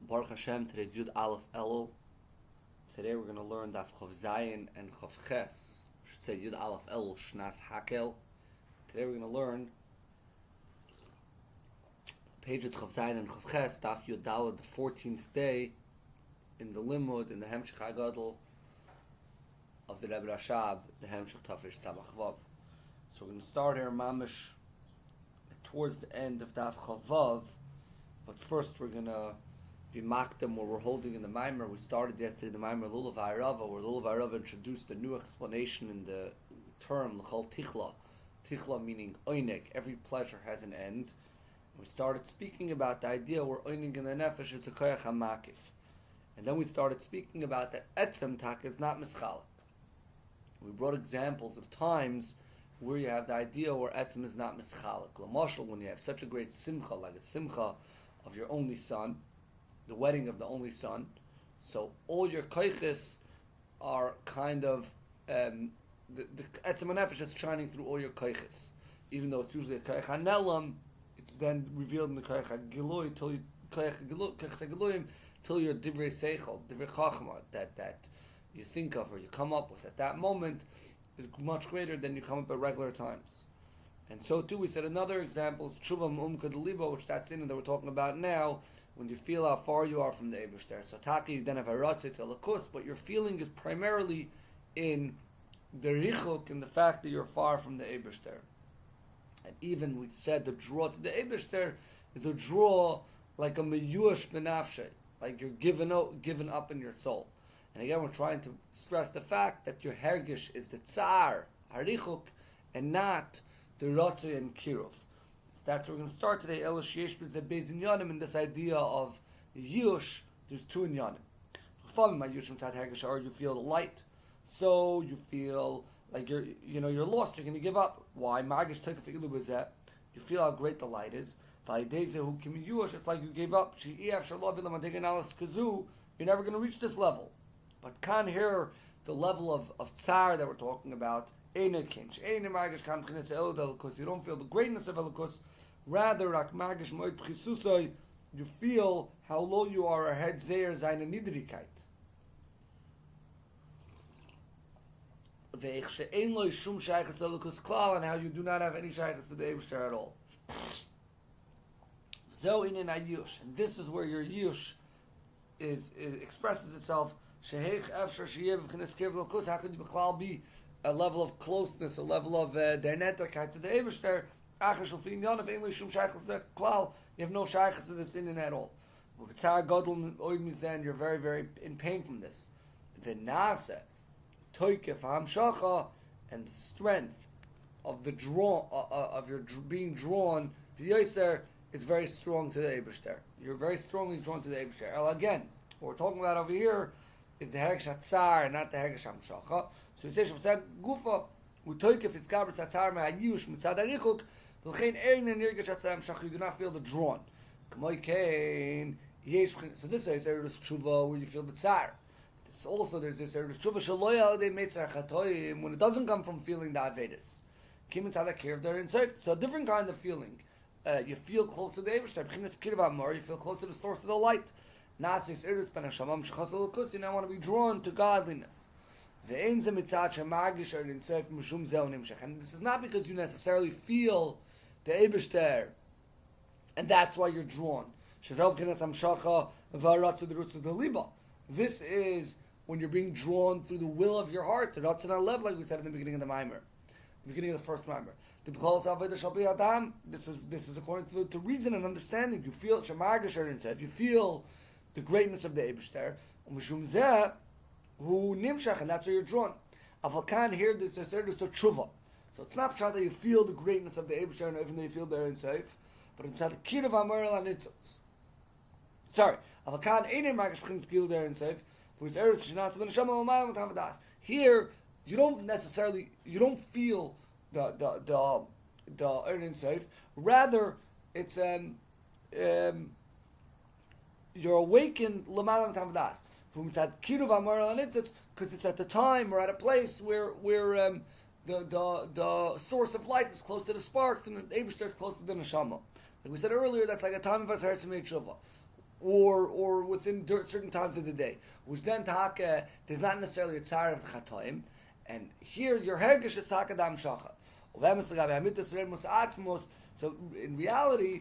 Baruch Hashem, today's Yud Aleph Elul. Today we're going to learn Daf Chav Zayin and Chav Ches. I should say Yud Aleph Elul Shnas Hakel. Today we're going to learn pages Chav Zayin and Chav Ches, Daf Yud Daled, the 14th day in the Limud, in the Hemshech of the Rebbe Rashab, the Hemshech Tafish Samach Vov. So we're going to start here, mamish, towards the end of Daf Chav Vov, but first we're going to be makdem where we're holding in the Maamer. We started yesterday the Maamer Lulav וערבה, where Lulav וערבה introduced a new explanation in the term l'chol tichla. Tichla meaning oinig, every pleasure has an end. And we started speaking about the idea where oinig in the nefesh is a koyach hamakif. And then we started speaking about that etzem tak is not mischalik. We brought examples of times where you have the idea where etzem is not mischalik. L'mashal, when you have such a great simcha, like a simcha of your only son, the wedding of the only son, so all your koiches are kind of the etzem nefesh is shining through all your koiches, even though it's usually a koich hanelam. It's then revealed in the koich hagilui till you koich hagiluyim till your divrei seichel, divrei chachma that you think of or you come up with at that moment is much greater than you come up at regular times. And so too, we said another example is tshuva mu'umka d'libo, which that's in that we're talking about now. When you feel how far you are from the Eibishter. So Taki, you then have a ratzit elakus, but your feeling is primarily in the richuk, in the fact that you're far from the Eibishter. And even we said the draw to the Eibishter is a draw like a meyush benafshe, like you're given up in your soul. And again, we're trying to stress the fact that your hergish is the tsar, harichuk, and not the ratzit and kiruv. That's where we're going to start today. Elish yesh b'zeh in yanim, in this idea of yush. There's two in yanim. Or you feel light, so you feel like you're lost. You're going to give up. Why? You feel how great the light is. It's like you gave up. You're never going to reach this level. But can hear the level of tsar that we're talking about. You don't feel the greatness of Elokus. Rather, you feel how low you are ahead zeir seine Niedrigkeit. And how you do not have any shaykhs to the Eibishter at all. And this is where your yush expresses itself. How could you be a level of closeness, a level of dernetikheit to the Eibishter? You have no shaykhs to this in at all. You're very, very in pain from this. And the strength of the of your being drawn is very strong to the Eibishter. You're very strongly drawn to the Eibishter. Again, what we're talking about over here is the hergish hatzar, not the hergish hamshacha. So he says, "Gufa utoykef iskabers hatzar me'ayush mitzad harichuk." You do not feel the drawn. So this is eretz tshuva where you feel the tsar. There's this eretz tshuva when it doesn't come from feeling the avedis. It's a different kind of feeling. You feel close to the Eibishter. You feel close to the source of the light. You now want to be drawn to godliness. And this is not because you necessarily feel the Eibishter, and that's why you're drawn. This is when you're being drawn through the will of your heart. The Ratzon HaLev, like we said in the beginning of the Maamer, the beginning of the first Maamer. This is according to reason and understanding. You feel you feel the greatness of the Eibishter, and that's where you're drawn. Avakan here, there's a tshuva. So it's not that you feel the greatness of the Eibishter, and even though you feel they're unsafe, but it's not the kiruv amoral and nitzos. Sorry, avakan einin margish b'chinas gilu they're unsafe. Here, you don't feel the unsafe. Rather, it's you're awakened l'malam tavadas. Because it's at the time or at a place where the source of light is close to the spark, and the Eibishter is closer to the neshama. Like we said earlier, that's like a time of Asher Simei Tshuva. or within certain times of the day, which then there's not necessarily a tzar of the chatoim, and here your hergish is taka dam shacha. So in reality,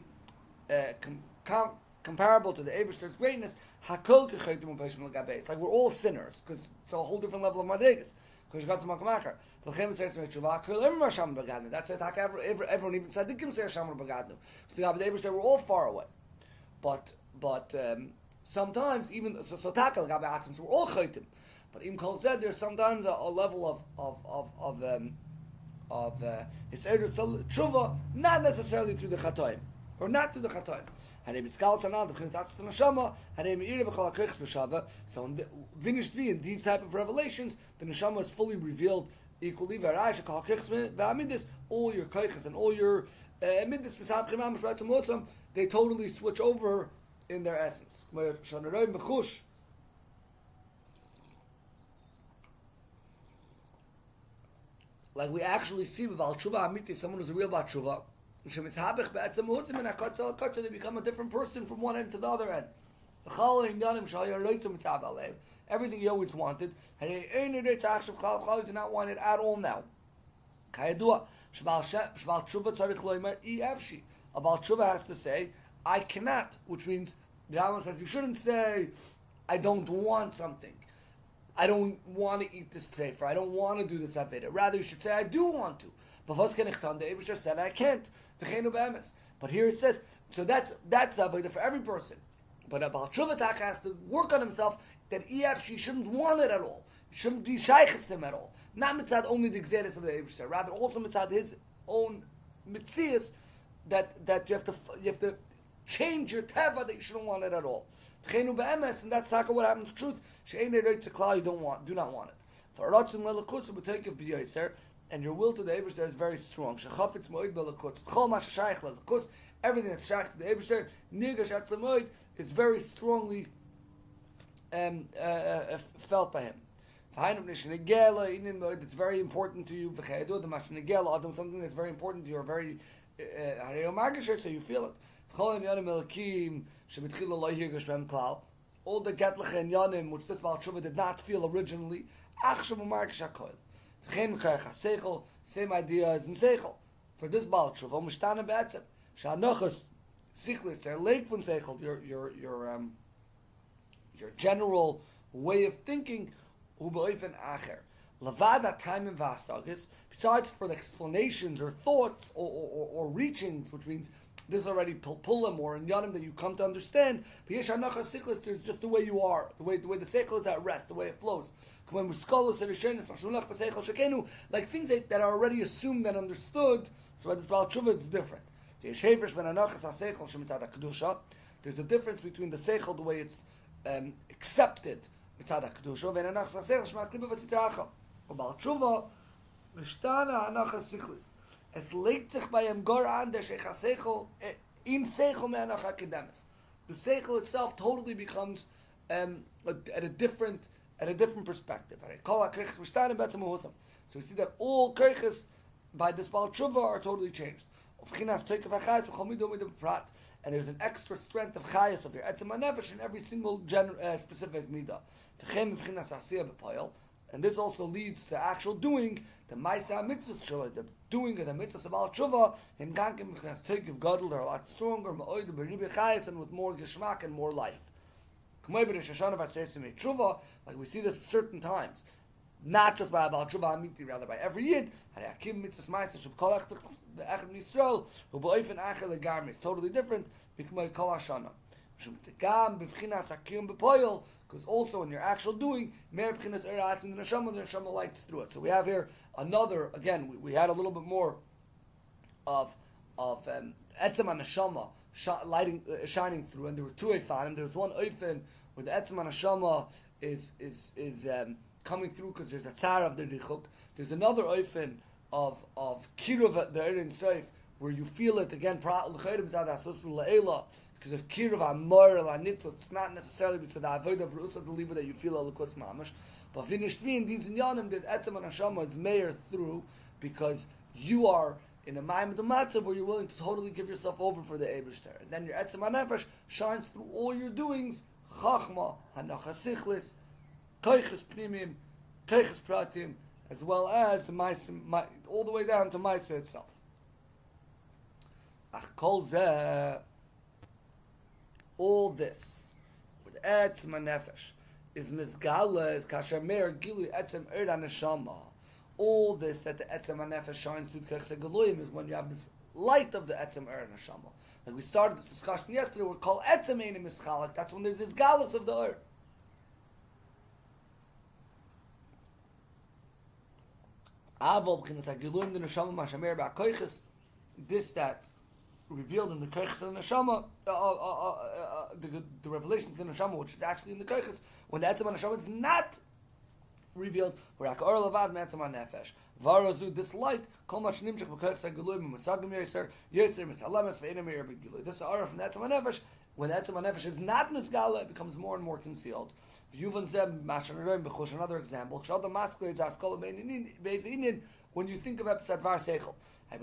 comparable to the Eibishter's greatness, it's like we're all sinners, because it's a whole different level of madrigas. That's why everyone, even tzaddikim, say Hashem Bagadnu. So the Eibishter, we're all far away. But sometimes even so takel gabe atzim, so we're all chaytim. But Im Kol said there's sometimes a level of his tshuva, not necessarily through the chatoim, or not through the chatoim. So in these type of revelations, the neshama is fully revealed equally. All your kaiches and all your midis, they totally switch over in their essence. Like we actually see with Baal Tshuva Amiti, someone who's a real Baal Tshuva, they become a different person from one end to the other end. Everything you always wanted, you do not want it at all now. A Baal Tshuva has to say, I cannot, which means the Rambam says you shouldn't say, I don't want something. I don't want to eat this treifa. I don't want to do this aveda. Rather, you should say, I do want to. But the Eibusher said, I can't. But here it says, so that's aveda for every person. But a Baal Tshuva has to work on himself that she shouldn't want it at all. It shouldn't be shaykhis to him at all. Not mitzad only the gzeres of the Eibusher. Rather, also mitzad his own mitzias that you have to change your teva that you shouldn't want it at all. And that's what happens to truth. You do not want it. And your will to the Eibusher is very strong. Everything that's shaykh to the Eibusher, is very strongly felt by him. It's very important to you. Something that's very important to you, or very so you feel it. All the getliche and yanim, which this Baal Tshuva did not feel originally, same idea as in seichel. For this Baal Tshuva, mishtana be'etzem, sha'anochas sichlis, their lake von seichel, your general way of thinking, u'be'oifen acher. Levada time and vasagis, besides for the explanations or thoughts or reachings, which means this is already pulpulim or in yanim that you come to understand. But yesh hanacha sichlis, there's just the way you are, the way the seichel is at rest, the way it flows. Like things that are already assumed and understood. So by this Baal Tshuva it's different. There's a difference between the seichel, the way it's accepted, mitzad kedusha, and hanacha seichel shma'akliba v'sitaracha. Baal Tshuva mishtana hanacha sichlis. Es legt sich bei ihm gar an der Sheikh HaSeichel im Seichel me'anach HaKedemes. The Seichel itself totally becomes at a different perspective. So we see that all kirches by this Baal Tshuva are totally changed. And there's an extra strength of chayas of your etzem hanefesh in every single specific midah. And this also leads to actual doing, the Maisa Mitzvah, the doing of the Mitzvah of Baal Tshuva, in Gankim B'chinas Tekiv Gadol, they're a lot stronger, Ma'oid B'ribi Chayas, and with more Geshmak and more life. Like we see this certain times, not just by Baal Tshuva Amiti, rather by every Yid, it's totally different, because also in your actual doing, the neshama lights through it. So we have here another, again, we had a little bit more of etzem neshama shining through, and there were two eifanim. There was one eifen where the etzem neshama is coming through because there's a tzar of the richuk. There's another eifen of kiruv the erin seif where you feel it again. Because of kiruv amor lanitz, it's not necessarily because of the avoid of rusa deliver that you feel a lukus mamash. But finished in these inyanim, there's etzem and hashama is mayor through because you are in a ma'amad matzav where you're willing to totally give yourself over for the Eibishter. And then your etzem hanefesh shines through all your doings, chachma, hanacha sichlis, koiches pnimim, koiches pratim, as well as the all the way down to Maisa itself. Ach kol zeh, all this, with etzem hanefesh, is misgala, is kasher meir gilu etzem erd haneshama. All this that the etzem hanefesh shines through the Geluim is when you have this light of the etzem erd haneshama. Like we started this discussion yesterday, we're called etzem ein mischalak. That's when there's this galus of the erd. Avol b'chinas hageluim the neshama mashamer ba'koiches. This that revealed in the koiches of the neshama, the revelation of the neshama, which is actually in the koiches, when the etzem haneshama is not revealed, this light, this aura from the etzem hanefesh, when the etzem hanefesh is not misgala, it becomes more and more concealed. Another example, when you think of episode var seichel, it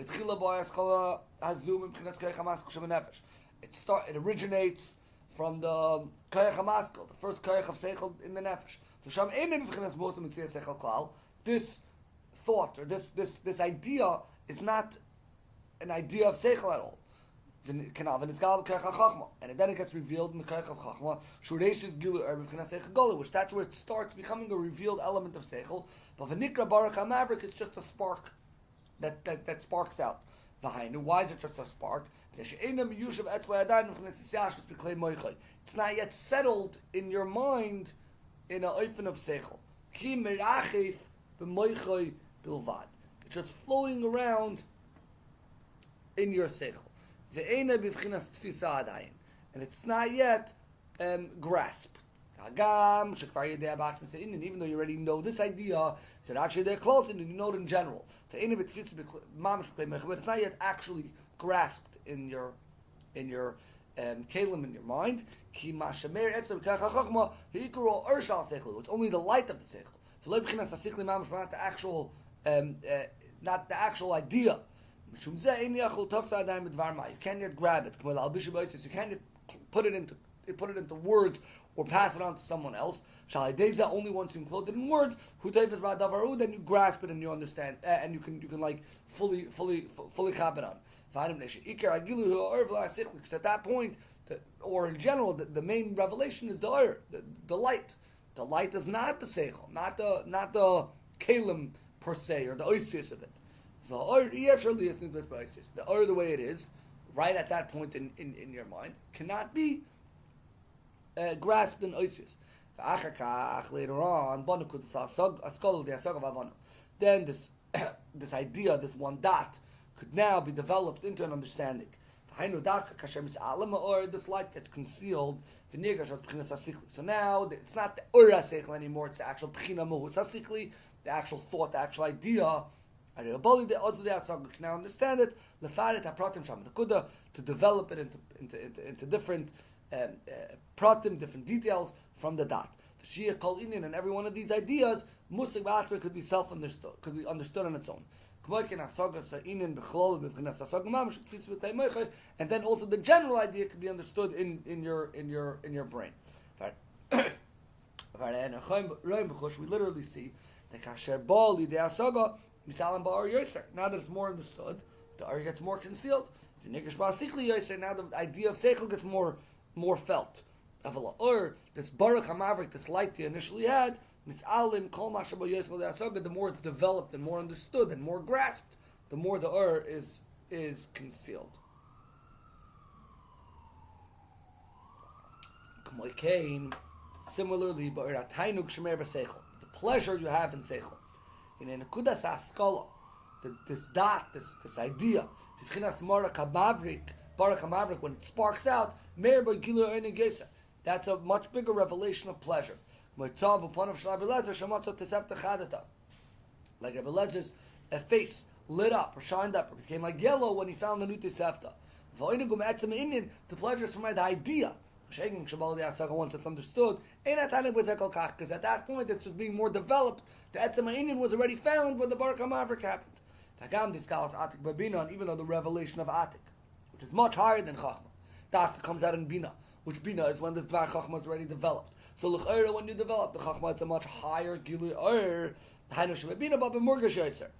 originates from the koyach hamaskel, the first koyach of seichel in the nefesh. This thought or this idea is not an idea of seichel at all. And then it gets revealed in the koyach of chachma, which that's where it starts becoming a revealed element of seichel. But v'nikra barak hamavrik is just a spark that sparks out. Why is it just a spark? It's not yet settled in your mind in a oifen of seichel. It's just floating around in your seichel. And it's not yet grasped. Even though you already know this idea, so actually they're close and you know it in general. But it's not yet actually grasped in your kalim in your mind. It's only the light of the seichel. Not the actual idea. You can't yet grab it. You can't yet put it into words or pass it on to someone else. Only once you include it in words, then you grasp it and you understand, and you can like fully chab it on. Because at that point, or in general, the main revelation is the light. The light is not the seichel, not the kalim per se, or the oisius of it. The the way it is, right at that point in your mind, cannot be grasped in oisius. Later on, then this idea, this one dot, could now be developed into an understanding. This light gets concealed. So now it's not the ura seichel anymore; it's the actual pchina mohus hasikli, the actual thought, the actual idea. Can now understand it. To develop it into different pratim, different details from the dot. The Shia kol inyan, and every one of these ideas, musig ba'atzma, could be self-understood, could be understood on its own. And then also the general idea could be understood in your brain. We literally see that now that it's more understood, the ar gets more concealed. Now the idea of seichel gets more felt. This baruch hamavrik, this light you initially had, the more it's developed and more understood and more grasped, the more the is concealed. Similarly, the pleasure you have in seichel, in a nekudas haskala, this dot, this idea, baruch hamavrik, when it sparks out, that's a much bigger revelation of pleasure. Like Rabbi Lezer's face lit up or shined up or became like yellow when he found the new Tisefta. The pleasure is from the idea. Once it's understood, because at that point it's just being more developed. The Etzem Ha'inyan was already found when the Baruch HaMavrik happened. Hagam diskalas atik babina, and even though the revelation of atik, which is much higher than chachma, dafka comes out in bina, which bina is when this dvar chachma is already developed. So l'chayra, when you develop the chachma, it's a much higher gilui or hainu shebabina, but b'murgash yotzer.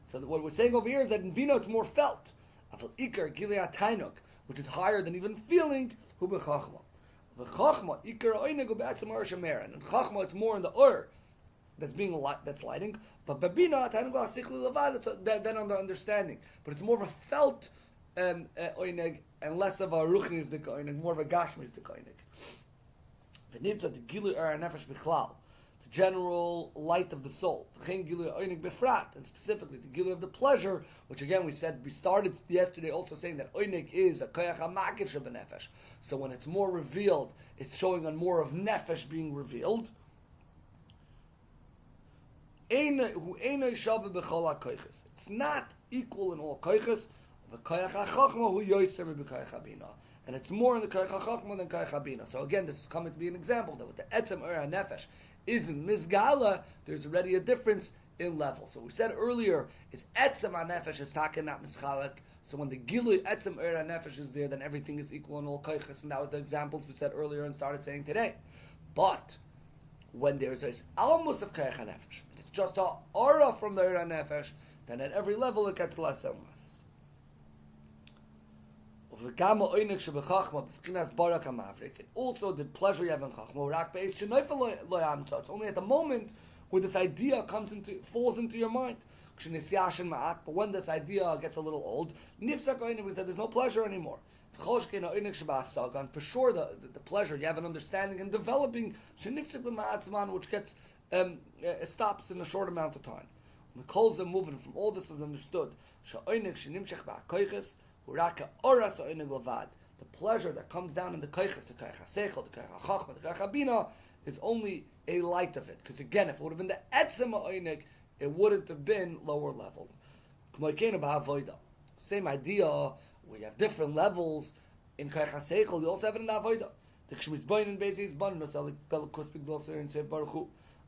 So what we're saying over here is that in bina it's more felt. Afal ikar gilui atainuk, which is higher than even feeling, hu b'chachma. The chachma ikar oineg u'be'atzim or shemeran, and chachma it's more in the that's lighting, but babina atainuk ha'sichli levad, then on the understanding. But it's more of a felt oineg and less of a ruchnis the oineg, more of a gashmis the oineg. The nivtza the gilui er nefesh bichlal, the general light of the soul. The chen gilui oineg befrat, and specifically the gilui of the pleasure, which again we started yesterday also saying that oineg is a koyach ha'makiv shebenefesh. So when it's more revealed, it's showing on more of nefesh being revealed. It's not equal in all koiches. And it's more in the koyach hachachma than koyach habina. So again, this is coming to be an example that with the etzem ur nefesh isn't misgala, there's already a difference in level. So we said earlier, it's etzem nefesh is taken not mischalek. So when the gilui etzem ur nefesh is there, then everything is equal in all koiches, and that was the examples we said earlier and started saying today. But when there's this almost of koyach nefesh, it's just a aura from the ur nefesh, then at every level it gets less and less. And also the pleasure you have in chachma. It's only at the moment where this idea falls into your mind. But when this idea gets a little old, we said there's no pleasure anymore. And for sure the pleasure, you have an understanding and developing, which gets stops in a short amount of time. The calls are moving from all this is understood. The pleasure that comes down in the koiches, the koich hasechel, the koich hachachma, the koich habina, is only a light of it. Because again, if it would have been the etzem ha'oinig, it wouldn't have been lower level. Same idea, we have different levels in koich hasechel. You also have it in the avodah.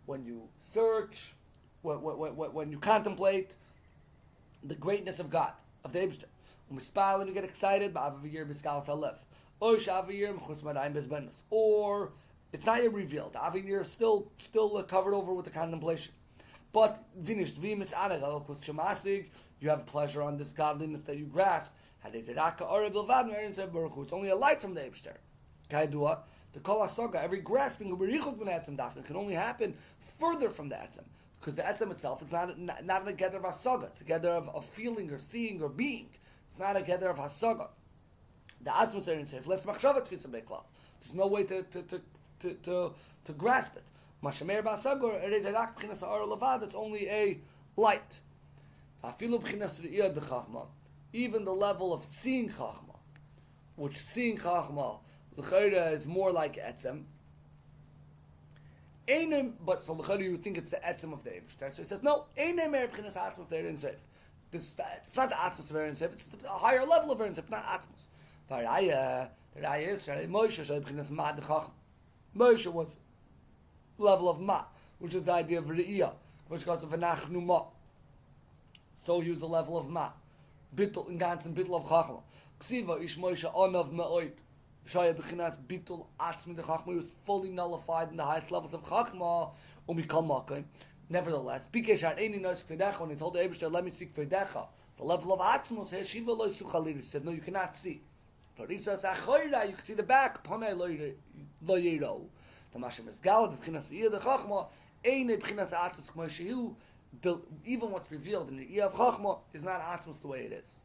When you search, when you contemplate the greatness of God, of the Eibster. When we smile and we get excited, or it's not yet revealed. The Avir is still covered over with the contemplation. But you have pleasure on this godliness that you grasp. It's only a light from the Eibster. The Kol HaSaga, every grasping can only happen further from the Etzem. Because the Etzem itself is not a gather of Hasaga. It's a gather of feeling or seeing or being. It's not a gather of Hasaga. The Atzmus are in safe. Less machshavat tfisa beklal. There's no way to grasp it. Mashamer ba'asagor erezerak b'chinas ha'ar levad. It's only a light. Afilu b'chinas re'iyad de chachma. Even the level of seeing chachma, which seeing chachma l'chayra is more like etzem. But so l'chayra you would think it's the etzem of the Eibster. So he says no. Einem mer b'chinas atzmus there in safe. It's not the atzmus of Erin Seif, it's a higher level of Erin Seif, not atzmus. The raya is Moshe was level of ma, which is the idea of re'iyah, which goes of anachnu ma. So he was a level of ma, bittul in ganzen bittul of chachma. Ksiva ish Moshe onav ma'oit. Shaya b'chinas bittul atzmi the chachma. He was fully nullified in the highest levels of chachma. Umikal makim. Nevertheless, when he told the Eibster, let me seek Kvedecha, the level of Atzmos, he said, no, you cannot see. But he says, you can see the back. Even what's revealed in the Iyah of Chachma is not Atzmos the way it is.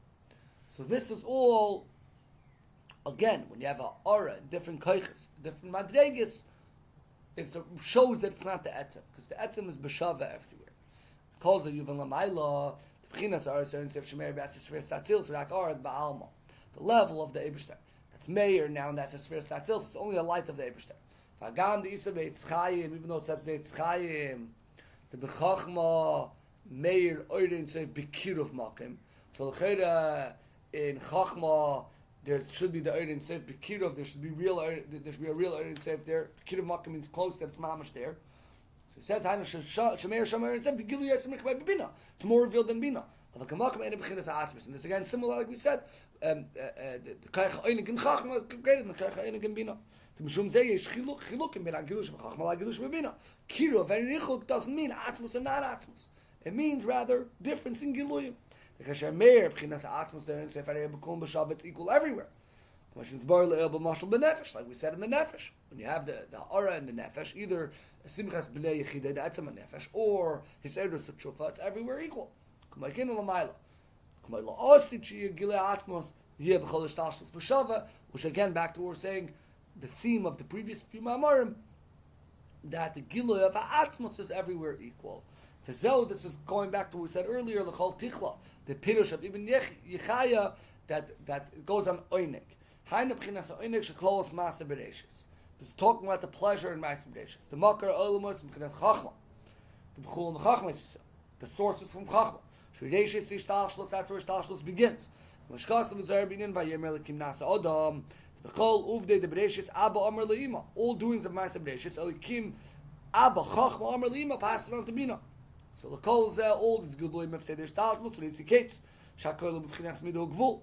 So this is all, again, when you have an aura, different koiches, different madreges, it shows that it's not the etzem, because the etzem is b'shava everywhere. Calls it yuvan lamayla, the b'chinas are certain sef shemer b'atzis sfer statzil, so like arad ba'alma, the level of the Eibster. That's meir now, and that's a sfer statzil. It's only a light of the Eibster. V'agam the isa be'etzchayim, even though it says be'etzchayim, the b'chachma meir oirin sef b'kiruv makim. So the in chachma there should be the Erin Seif B'Kirov, there should be a real Erin Seif there. B'Kirov Makkah means close, that it's mamash there. So he says, it's more revealed than Bina. And this again similar, like we said, the Kaich Einig in Chachma is greater than the Kaich Einig in Bina. The Mishum Zeh is Chiluk in Bina, Gilush B'Chachma, Gilush B'Bina. Kiru, very Richuk, doesn't mean Atmos and not Atmos. It means rather difference in Giluyim. The Kasher Meir, B'chinas Atmos, there and Sefer Bekum B'Shav, it's equal everywhere. Like we said in the Nefesh. When you have the Ara and the Nefesh, either Simchas B'nei Yechidei, the Etzem Nefesh, or his Edrus of Tshufa, it's everywhere equal. Which again back to what we're saying, the theme of the previous few Ma'amarim, that the Giloy of Atmos is everywhere equal. This is going back to what we said earlier, the Chol Tichla, the Pirush of Ibn Yechaya, that goes on Oinik. This is talking about the pleasure in Ma'aseh B'Reishis. The Makar Olamus B'Chinas Chachma. The B'chul Chachma, the source is from Chachma. That's where Shtashlos begins. All doings of Ma'aseh B'Reishis, Elikim Abba Chachma Amar Lima passed it on to Bina. So the Kol Zeh, all these good loyim of Seder Shtashlos, so it's the case. Shakoyim B'Chinas Mido Gvul.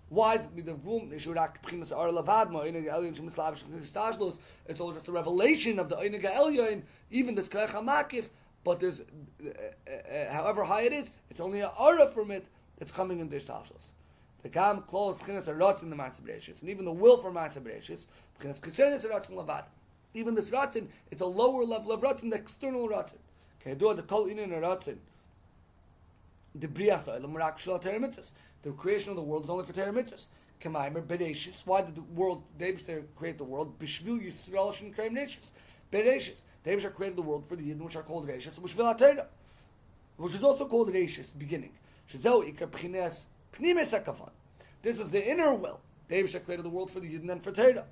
Why is it Mido Gvul? B'Chinas Ar Lavadma, Einig Elyon Shemislav Shtashlos. It's all just a revelation of the Einig Elyon, even this Kach HaMakif. But there's, however high it is, it's only an aura from it that's coming in the Shtashlos. The Gam clothes B'chinas Arotz in the Ma'aseh B'Reishis, and even the will for Ma'aseh B'Reishis, B'chinas Kusenis Arotz in Lavad. Even this Ratzin, it's a lower level of Ratzin, the external Ratzin. The Kol Inin Ratzin, the Brias Olam Rak Shel Torah Mitzvos. The creation of the world is only for Torah Mitzvos. K'maimer Bereishis. Why did the world? They create the world. B'Shvil Yisrael Shin Kreim Neishis. Bereishis. They created the world for the Yidden, which are called Reishis, B'Shvil HaTorah, which is also called Reishis, beginning. Shezeu Ikar B'Chines Pnimes HaKavan. This is the inner will. They created the world for the Yidden and for Torah.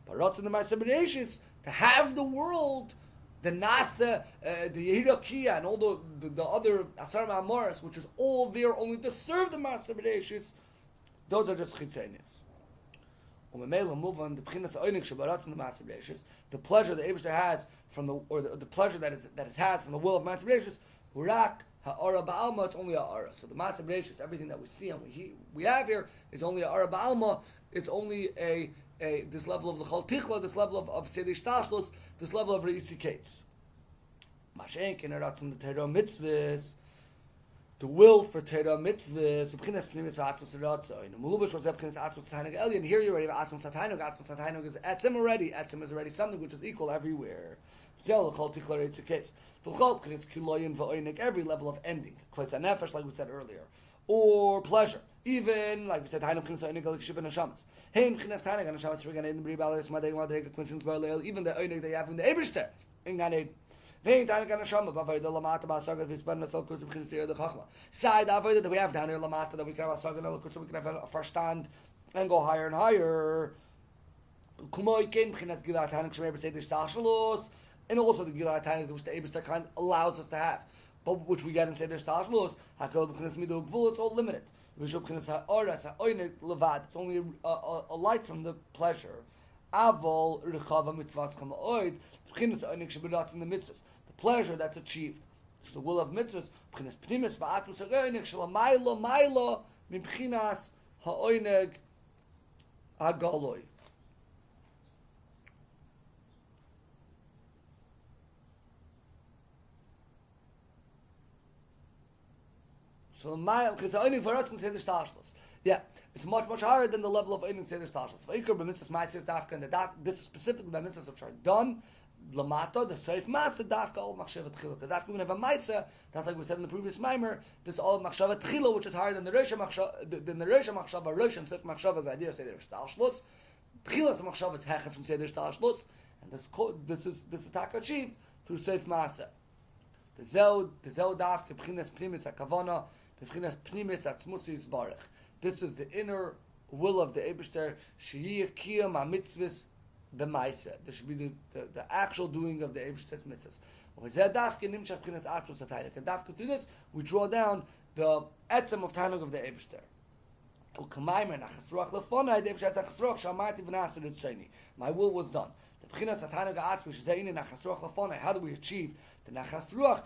But Ratz in the Ma'aseh B'Reishis, to have the world, the Nasa, the Yehirakia, and all the other Asar Ma'amoras, which is all there only to serve the Ma'aseh B'Reishis, those are just Chitzenis. Move on the B'chinas Einig Shabaratz in the Ma'aseh B'Reishis, the pleasure that Eibishter has from the pleasure that it had from the will of Ma'aseh B'Reishis, Urak Ha'ara Ba'alma, it's only Ha'ara. So the Ma'aseh B'Reishis, everything that we see and we have here is only Ha'ara Ba'alma. It's only this level of the Chol Tichla, this level of Seder Shtashlos, this level of Re'isi Kates. Mashenk in Eratz in the Torah Mitzvahs, the will for Torah Mitzvahs, B'chinas Pnimis V'atzmos Eratzoin. Mulubash was B'chinas Atzmos Satainog Elyon. Here you already have Atzmos Satainog. Atzmos Satainog is Etzim already. Etzim is already something which is equal everywhere. Zel Chol Tichla Re'isi Kates. V'chol B'chinas Kiloyin V'oinik, every level of ending. Kles HaNefesh, like we said earlier. Or pleasure. Even, like we said, Hainu B'chinas Oinig Alik Shib and Hashamas. Hein B'chinas Tainag and Hashamas, we're going to end the B'ri Balis, Madeg, Madeg, Quinchins Barleil, even the Oinig that you have in the Eberster, in Gan Eden. Vein Tainag and Hashama, B'avoid the Lamata, B'asagat, V'ispan, Nasal, Kuz, B'chinas Yer, the Chachma. Side Avoid that we have down here, Lamata, that we can have Asagat, Kuz, so we can have a first stand and go higher and higher. Kumoikin, B'chinas Gilat, Tainag, Shemer, B'tzei, Stashalos, and also the Gilat Tainag, which the Eberster kind allows us to have, but which we get in Seder Stashalos, Hakol, B'chinas Mido Gvul, it's all limited. It's only a light from the pleasure. Avol rechava mitzvahs kama oid. In the mitzvahs, the pleasure that's achieved. It's the will of mitzvahs. B'chinas pnimis va'atmos ha'oinig shalamayla mayla mibchinas ha'oinig ha'galoi. So because the Einig for us and Seder Shtashlos. Yeah, it's much, much higher than the level of Einig Seder Shtashlos. V'ikar b'mitzvahs ma'aser dafka, and this is specifically the mitzvahs which are done, Lamata, the Seif Ma'aser dafka, all Machshavat Tchila. Because after we have a Ma'aser, that's like we said in the previous Maimer, there's all Machshavat Tchila, which is higher than the Reisha Machshava, Reisha and Seif Machshava is the idea of Seder Shtashlos. Tchilas Machshava is Hecher from Seder Shtashlos, and this is Taka achieved through Seif Ma'aser. The Zeu dafka, B'chinas Pnimis HaKavana, this is the inner will of the Eibishter. Sheyir kiyam ha-mitzvahs b'maisa. This should be the actual doing of the Eibishter's mitzvahs. And dafka through this, we draw down the etzem of Tainug of the Eibishter. My will was done. The How do we achieve the nachas ruach?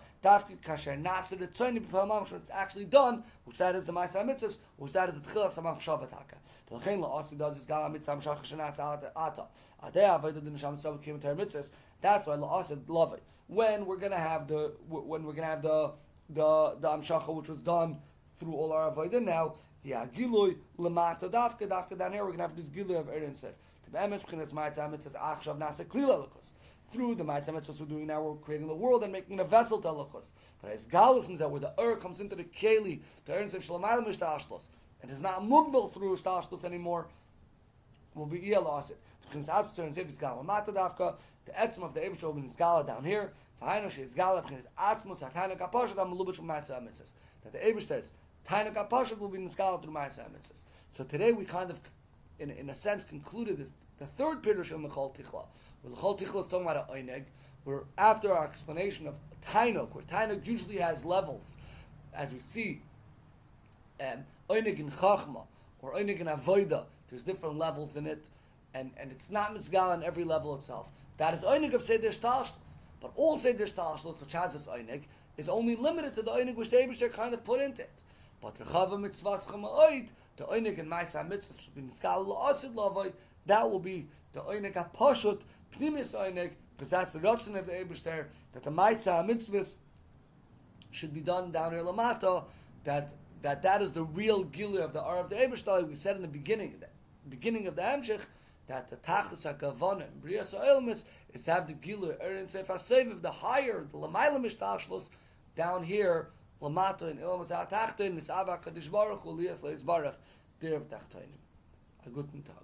When it's actually done, which that is the ma'aseh mitzvahs, which that is the tchilas amach shavataka. The l'chein la'asi does is gal mitzvah mishach shenas ata. Adei avodah the neshama mitzvah kim ter mitzvahs. That's why la'asi love it. When we're gonna have the amshacha which was done through all our avodah now, the agilui lemata dafka down here we're gonna have this gilui of erin sef. The be'emes b'chinas ma'aseh mitzvahs achshav nasa klila lukus. Through the ma'aseh mitzvahs we're doing now, we're creating the world and making a vessel to lukus. But as galus is that where the comes into the keli, the erin sef shalamayel mishtashlos, and is not mugbil through shtashlos anymore, will be iyalasit. The etzim of the Eibusher will be nizgala down here. That the Eibusher's tainuk apashut will be nizgala through ma'aseh mitzvahs. So today we kind of, in a sense, concluded this, the third pirush in the Chol Tichla. Where the Chol Tichla is talking about a oineg, where after our explanation of tainuk, where tainuk usually has levels, as we see, oineg in chachma or oineg in avoida, there's different levels in it. And it's not mizgal on every level itself. That is oinig of seder shtalshlos. But all seder shtalshlos, which has this oinig, is only limited to the oinig which the Eibusher kind of put into it. But rechava mitzvahs chamaoid, the oinig and ma'aseh mitzvahs should be mizgal la'asid la'avoid. That will be the oinig ha'pashut pnimis oinig, because that's the rashon of the Eibusher, that the ma'aseh mitzvahs should be done down here lamata. That is the real gilui of the R of the Eibusher. We said in the beginning of the Hemshech, that the tachlis hakavana and brias ha'ilmis is to have the gilu erin seif haseviv, the higher, the lamayla mishtashlos, down here, lamata and ilmas ha'tachtoin, nisava kadosh baruch hu liyas leis baruch, der b'tachtoinim. A guten Tag.